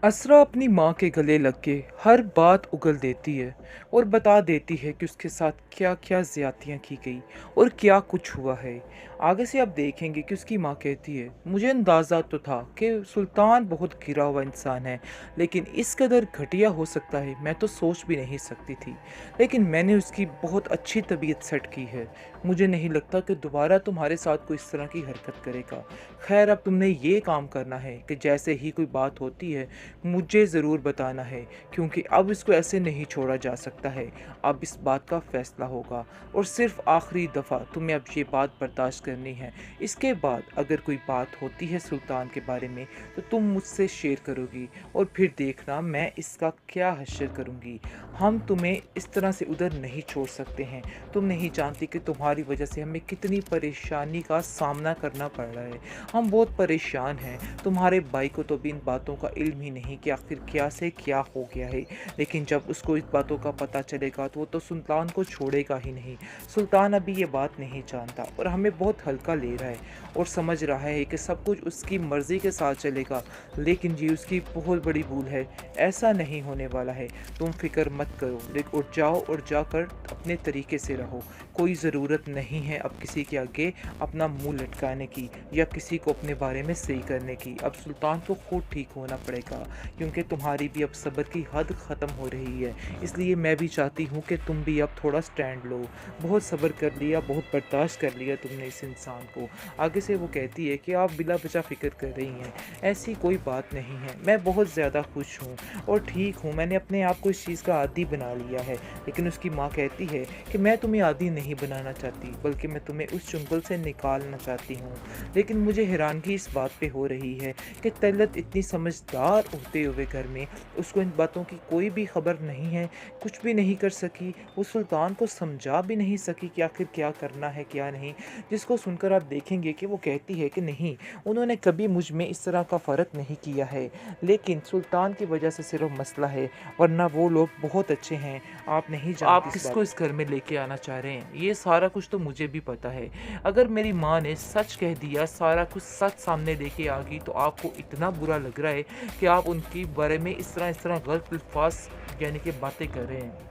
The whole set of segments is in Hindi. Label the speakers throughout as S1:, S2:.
S1: असरा अपनी माँ के गले लग के हर बात उगल देती है और बता देती है कि उसके साथ क्या क्या ज़्यादतियाँ की गई और क्या कुछ हुआ है। आगे से आप देखेंगे कि उसकी माँ कहती है, मुझे अंदाज़ा तो था कि सुल्तान बहुत गिरा हुआ इंसान है, लेकिन इस कदर घटिया हो सकता है मैं तो सोच भी नहीं सकती थी। लेकिन मैंने उसकी बहुत अच्छी तबीयत सेट की है। मुझे नहीं लगता कि दोबारा तुम्हारे साथ कोई इस तरह की हरकत करेगा। खैर, अब तुमने ये काम करना है कि जैसे ही कोई बात होती है मुझे ज़रूर बताना है, क्योंकि अब इसको ऐसे नहीं छोड़ा जा सकता है। अब इस बात का फ़ैसला होगा और सिर्फ़ आखिरी दफ़ा तुम्हें अब ये बात बर्दाश्त करनी है। इसके बाद अगर कोई बात होती है सुल्तान के बारे में तो तुम मुझसे शेयर करोगी और फिर देखना मैं इसका क्या हश्र करूँगी। हम तुम्हें इस तरह से उधर नहीं छोड़ सकते हैं। तुम नहीं जानती कि तुम्हारी वजह से हमें कितनी परेशानी का सामना करना पड़ रहा है। हम बहुत परेशान हैं। तुम्हारे भाई को तो अभी इन बातों का इल्म ही नहीं कि आखिर क्या से क्या हो गया है, लेकिन जब उसको इस बातों का पता चलेगा तो वो तो सुल्तान को छोड़ेगा ही नहीं। सुल्तान अभी ये बात नहीं जानता और हमें बहुत हल्का ले रहा है और समझ रहा है कि सब कुछ उसकी मर्ज़ी के साथ चलेगा, लेकिन ये उसकी बहुत बड़ी भूल है। ऐसा नहीं होने वाला है। तुम फिक्र मत करो, लेकिन उठ जाओ और जाकर अपने तरीके से रहो। कोई ज़रूरत नहीं है अब किसी के आगे अपना मुंह लटकाने की या किसी को अपने बारे में सही करने की। अब सुल्तान को खुद ठीक होना पड़ेगा, क्योंकि तुम्हारी भी अब सब्र की हद ख़त्म हो रही है। इसलिए मैं भी चाहती हूँ कि तुम भी अब थोड़ा स्टैंड लो। बहुत सब्र कर लिया, बहुत बर्दाश्त कर लिया तुमने इस इंसान को। आगे से वो कहती है कि आप बिला वजह फ़िक्र कर रही हैं, ऐसी कोई बात नहीं है। मैं बहुत ज़्यादा खुश हूँ और ठीक हूँ। मैंने अपने आप को इस चीज़ का आदी बना लिया है। लेकिन उसकी माँ कहती है कि मैं तुम्हें आदी नहीं बनाना चाहती, बल्कि मैं तुम्हें उस चुंगल से निकालना चाहती हूँ। लेकिन मुझे हैरानगी इस बात पे हो रही है कि तलत इतनी समझदार होते हुए घर में उसको इन बातों की कोई भी खबर नहीं है, कुछ भी नहीं कर सकी। वो सुल्तान को समझा भी नहीं सकी कि आखिर क्या करना है क्या नहीं। जिसको सुनकर आप देखेंगे कि वो कहती है कि नहीं, उन्होंने कभी मुझ में इस तरह का फ़र्क नहीं किया है, लेकिन सुल्तान की वजह से सिर्फ मसला है, वरना वो लोग बहुत अच्छे हैं। आप नहीं जानती आप किसको इस घर में लेके आना चाह रहे हैं, ये सारा कुछ तो मुझे भी पता है। अगर मेरी माँ ने सच कह दिया, सारा कुछ सच सामने लेके आ गई, तो आपको इतना बुरा लग रहा है कि आप उनके बारे में इस तरह गलत अल्फाज यानी कि बातें कर रहे हैं।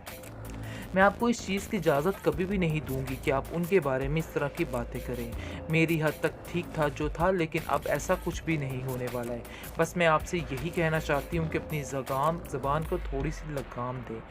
S1: मैं आपको इस चीज़ की इजाज़त कभी भी नहीं दूंगी कि आप उनके बारे में इस तरह की बातें करें। मेरी हद तक ठीक था जो था, लेकिन अब ऐसा कुछ भी नहीं होने वाला है। बस मैं आपसे यही कहना चाहती हूँ कि अपनी ज़बान को थोड़ी सी लगाम दें,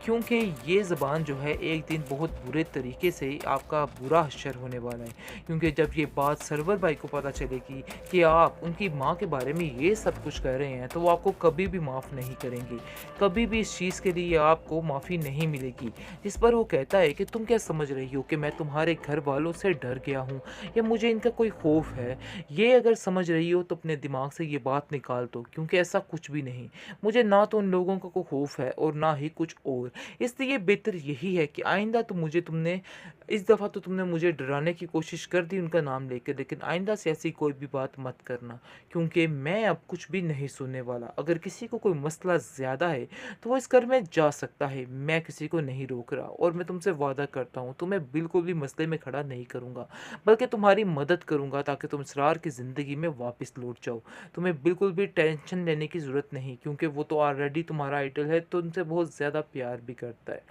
S1: क्योंकि ये ज़बान जो है एक दिन बहुत बुरे तरीके से आपका बुरा हश्र होने वाला है। क्योंकि जब ये बात सरवर भाई को पता चलेगी कि आप उनकी माँ के बारे में ये सब कुछ कर रहे हैं, तो वो आपको कभी भी माफ़ नहीं करेंगे। कभी भी इस चीज़ के लिए आपको माफ़ी नहीं मिलेगी। जिस पर वो कहता है कि तुम क्या समझ रही हो कि मैं तुम्हारे घर वालों से डर गया हूँ या मुझे इनका कोई खौफ है। ये अगर समझ रही हो तो अपने दिमाग से ये बात निकाल दो, क्योंकि ऐसा कुछ भी नहीं। मुझे ना तो उन लोगों का कोई खौफ है और ना ही कुछ और। इसलिए बेहतर यही है कि आइंदा तो तुमने इस दफ़ा तो तुमने मुझे डराने की कोशिश कर दी उनका नाम लेकर, लेकिन आइंदा से ऐसी कोई भी बात मत करना, क्योंकि मैं अब कुछ भी नहीं सुनने वाला। अगर किसी को कोई मसला ज़्यादा है तो वो इस घर में जा सकता है, मैं किसी को नहीं रोक रहा। और मैं तुमसे वादा करता हूँ, तुम्हें बिल्कुल भी मसले में खड़ा नहीं करूँगा, बल्कि तुम्हारी मदद करूँगा ताकि तुम इसरार की ज़िंदगी में वापस लौट जाओ। तुम्हें बिल्कुल भी टेंशन लेने की ज़रूरत नहीं, क्योंकि वो तो ऑलरेडी तुम्हारा आइडल है, तो उनसे बहुत ज़्यादा प्यार भी करता है।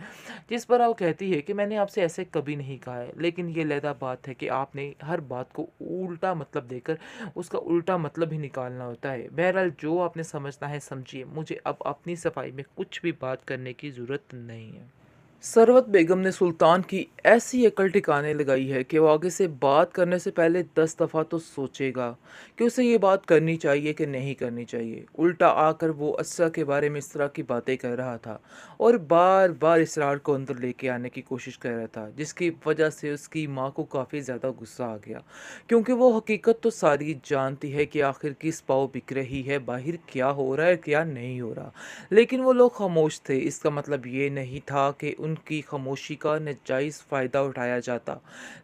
S1: जिस पर वो कहती है कि मैंने आपसे ऐसे कभी नहीं कहा है, लेकिन ये लहदा बात है कि आपने हर बात को उल्टा मतलब देकर उसका उल्टा मतलब ही निकालना होता है। बहरहाल जो आपने समझना है समझिए, मुझे अब अपनी सफाई में कुछ भी बात करने की ज़रूरत नहीं है। सरवत बेगम ने सुल्तान की ऐसी अकल ठिकाने लगाई है कि वो आगे से बात करने से पहले 10 दफ़ा तो सोचेगा कि उसे ये बात करनी चाहिए कि नहीं करनी चाहिए। उल्टा आकर वो अस्सा के बारे में इस तरह की बातें कर रहा था और बार बार इसरार को अंदर लेके आने की कोशिश कर रहा था, जिसकी वजह से उसकी माँ को काफ़ी ज़्यादा गुस्सा आ गया, क्योंकि वो हकीकत तो सारी जानती है कि आखिर किस पाँव बिक रही है, बाहर क्या हो रहा है क्या नहीं हो रहा। लेकिन वो लोग खामोश थे। इसका मतलब ये नहीं था कि उनकी खामोशी का नाजायज़ फ़ायदा उठाया जाता,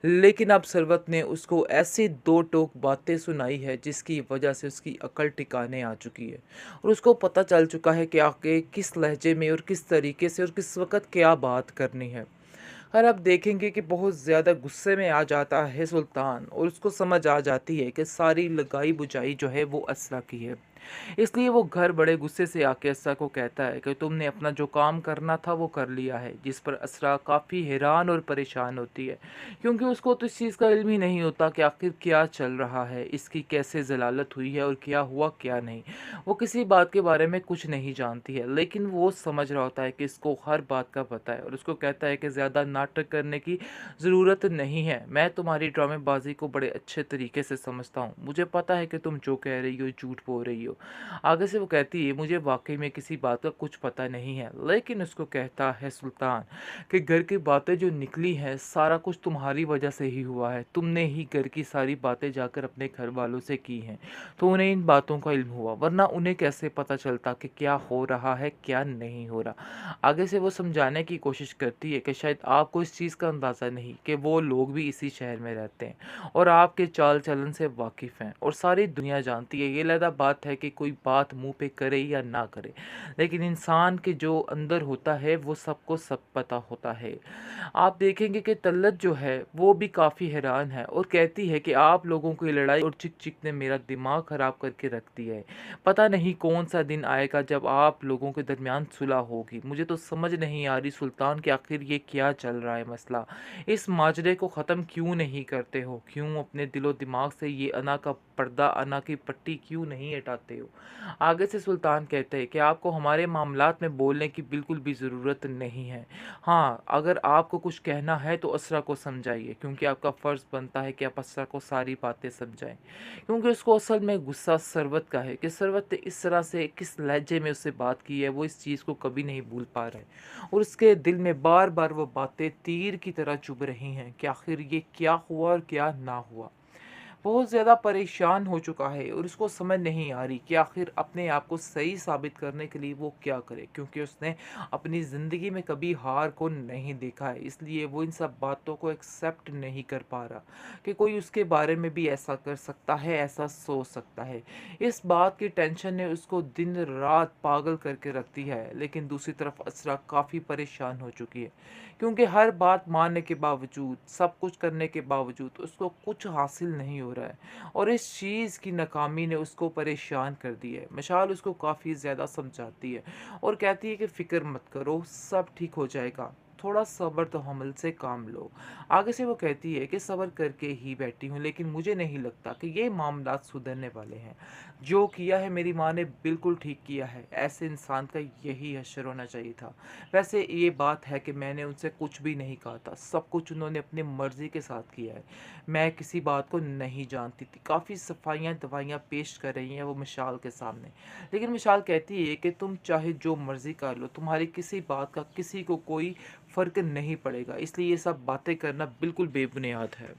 S1: लेकिन अब सरवत ने उसको ऐसी दो टोक बातें सुनाई है जिसकी वजह से उसकी अकल ठिकाने आ चुकी है और उसको पता चल चुका है कि आगे किस लहजे में और किस तरीके से और किस वक़्त क्या बात करनी है। और आप देखेंगे कि बहुत ज़्यादा गुस्से में आ जाता है सुल्तान और उसको समझ आ जाती है कि सारी लगाई बुझाई जो है वो असरा की है। इसलिए वो घर बड़े गुस्से से आके असरा को कहता है कि तुमने अपना जो काम करना था वो कर लिया है, जिस पर असरा काफ़ी हैरान और परेशान होती है, क्योंकि उसको तो इस चीज़ का इल्म ही नहीं होता कि आखिर क्या चल रहा है, इसकी कैसे जलालत हुई है और क्या हुआ क्या नहीं। वो किसी बात के बारे में कुछ नहीं जानती है, लेकिन वो समझ रहा होता है कि इसको हर बात का पता है, और उसको कहता है कि ज़्यादा नाटक करने की ज़रूरत नहीं है। मैं तुम्हारी ड्रामेबाजी को बड़े अच्छे तरीके से समझता हूँ, मुझे पता है कि तुम जो कह रही हो झूठ बोल रही हो। आगे से वो कहती है, मुझे वाकई में किसी बात का कुछ पता नहीं है, लेकिन उसको कहता है सुल्तान कि घर की बातें जो निकली हैं सारा कुछ तुम्हारी वजह से ही हुआ है, तुमने ही घर की सारी बातें जाकर अपने घर वालों से की हैं, तो उन्हें इन बातों का इल्म हुआ, वरना उन्हें कैसे पता चलता कि क्या हो रहा है क्या नहीं हो रहा। आगे से वो समझाने की कोशिश करती है कि शायद आपको इस चीज़ का अंदाज़ा नहीं कि वो लोग भी इसी शहर में रहते हैं और आपके चाल चलन से वाकिफ़ हैं, और सारी दुनिया जानती है। ये अलहदा बात है कि कोई बात मुंह पे करे या ना करे, लेकिन इंसान के जो अंदर होता है वो सबको सब पता होता है। आप देखेंगे कि तल्लत जो है वो भी काफ़ी हैरान है और कहती है कि आप लोगों की लड़ाई और चिक चिक ने मेरा दिमाग ख़राब करके रख दिया है। पता नहीं कौन सा दिन आएगा जब आप लोगों के दरमियान सुलह होगी। मुझे तो समझ नहीं आ रही सुल्तान कि आखिर ये क्या चल रहा है मसला। इस माजरे को ख़त्म क्यों नहीं करते हो? क्यों अपने दिलो दिमाग से ये अना का पर्दा, अना की पट्टी क्यों नहीं हटाते हो? आगे से सुल्तान कहते हैं कि आपको हमारे मामलात में बोलने की बिल्कुल भी ज़रूरत नहीं है। हाँ, अगर आपको कुछ कहना है तो असरा को समझाइए, क्योंकि आपका फ़र्ज़ बनता है कि आप असरा को सारी बातें समझाएँ। क्योंकि उसको असल में गुस्सा सरवत का है कि सरवत ने इस तरह से किस लहजे में उससे बात की है, वो इस चीज़ को कभी नहीं भूल पा रहा है। और उसके दिल में बार-बार वो बातें तीर की तरह चुभ रही हैं कि आखिर ये क्या हुआ और क्या ना हुआ। बहुत ज़्यादा परेशान हो चुका है और उसको समझ नहीं आ रही कि आखिर अपने आप को सही साबित करने के लिए वो क्या करे, क्योंकि उसने अपनी ज़िंदगी में कभी हार को नहीं देखा है। इसलिए वो इन सब बातों को एक्सेप्ट नहीं कर पा रहा कि कोई उसके बारे में भी ऐसा कर सकता है, ऐसा सोच सकता है। इस बात की टेंशन ने उसको दिन रात पागल करके रखती है। लेकिन दूसरी तरफ असरा काफ़ी परेशान हो चुकी है, क्योंकि हर बात मानने के बावजूद, सब कुछ करने के बावजूद उसको कुछ हासिल नहीं हो रहा है, और इस चीज़ की नाकामी ने उसको परेशान कर दिया है। मशाल उसको काफ़ी ज़्यादा समझाती है और कहती है कि फ़िक्र मत करो, सब ठीक हो जाएगा, थोड़ा सब्र तो हमल से काम लो। आगे से वो कहती है कि सब्र करके ही बैठी हूँ, लेकिन मुझे नहीं लगता कि ये मामलात सुधरने वाले हैं। जो किया है मेरी माँ ने बिल्कुल ठीक किया है, ऐसे इंसान का यही हश्र होना चाहिए था। वैसे ये बात है कि मैंने उनसे कुछ भी नहीं कहा था, सब कुछ उन्होंने अपनी मर्ज़ी के साथ किया है। मैं किसी बात को नहीं जानती थी। काफ़ी सफाइयाँ दवाइयाँ पेश कर रही हैं वो मिशाल के सामने। लेकिन मिशाल कहती है कि तुम चाहे जो मर्ज़ी कर लो, तुम्हारी किसी बात का किसी को कोई फ़र्क नहीं पड़ेगा। इसलिए ये सब बातें करना बिल्कुल बेबुनियाद है।